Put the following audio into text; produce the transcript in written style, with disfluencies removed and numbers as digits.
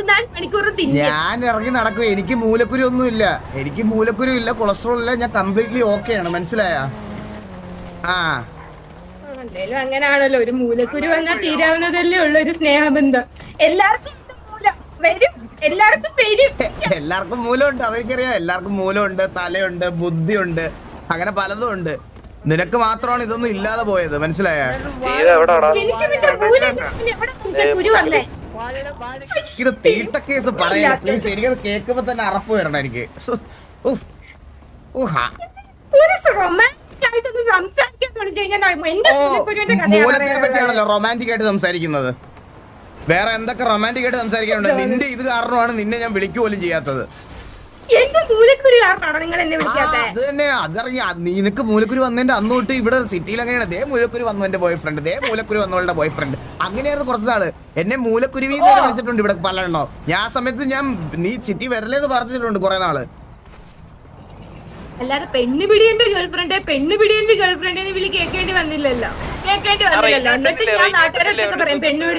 ഇരുപത്തിനാല് മണിക്കൂറും തിന്നും. ഞാൻ ഇറങ്ങി നടക്കും. എനിക്ക് മൂലക്കുരു ഒന്നും ഇല്ല. എനിക്ക് മൂലക്കുരു ഇല്ല, കൊളസ്ട്രോൾ ഇല്ല. ഞാൻ കംപ്ലീറ്റ്ലി ഓക്കെയാണ്. മനസ്സിലായ? ആ അല്ലേലും അങ്ങനാണല്ലോ, ഒരു മൂലക്കുരു വന്നാൽ തീരാവുന്നതല്ലേ ഉള്ളു ഒരു സ്നേഹബന്ധം. എല്ലാവർക്കും മൂലം വരും, എല്ലാവർക്കും വരും. എല്ലാവർക്കും മൂലമുണ്ട്, അതെനിക്കറിയാം. എല്ലാവർക്കും മൂലമുണ്ട്, തലയുണ്ട്, ബുദ്ധിയുണ്ട്, അങ്ങനെ പലതും ഉണ്ട്. നിനക്ക് മാത്രമാണ് ഇതൊന്നും ഇല്ലാതെ പോയത്. മനസ്സിലായ? എനിക്ക് പിന്നെ മൂലം എവിടെ കുരു വന്നേ? ഇത് തീട്ട കേസ് പറയില്ല പ്ലീസ്. എനിക്കത് കേൾക്കുമ്പോ തന്നെ അറപ്പ് വരണം എനിക്ക്. മൂലത്തിനെ പറ്റിയാണല്ലോ റൊമാൻറ്റിക് ആയിട്ട് സംസാരിക്കുന്നത്. വേറെ എന്തൊക്കെ റൊമാൻറ്റിക് ആയിട്ട് സംസാരിക്കാനുണ്ട്? നിന്റെ ഇത് കാരണമാണ് നിന്നെ ഞാൻ വിളിക്കുക പോലും ചെയ്യാത്തത്. അത് തന്നെ, അതറിയാ. നിനക്ക് മൂലക്കുരു വന്നതിന്റെ അന്ന് തൊട്ട് ഇവിടെ സിറ്റിയിൽ അങ്ങനെയാണ്. ദേ മൂലക്കുരു വന്നു എന്റെ ബോയ് ഫ്രണ്ട്, ദേ മൂലക്കുരു വന്നവളുടെ ബോയ് ഫ്രണ്ട്. അങ്ങനെയായിരുന്നു കുറച്ച് നാള്. എന്നെ മൂലക്കുരുവി വിളിച്ചിട്ടുണ്ട് ഇവിടെ പലരെണ്ണോ. ഞാൻ സമയത്ത് നീ സിറ്റി വരലേന്ന് പറഞ്ഞിട്ടുണ്ട് കുറെ നാള്. അല്ലാതെ പെണ്ണുപിടിയന്റെ ഗേൾഫ്രണ്ട് പെണ്ണുപിടിയന്റെ ഗേൾഫ്രണ്ട് എന്ന് വിളി കേൾക്കേണ്ടി വന്നില്ലല്ലോ. എന്നിട്ട് ഞാൻ നാട്ടുകാരൊക്കെ പറയും പെണ്ണുപിടി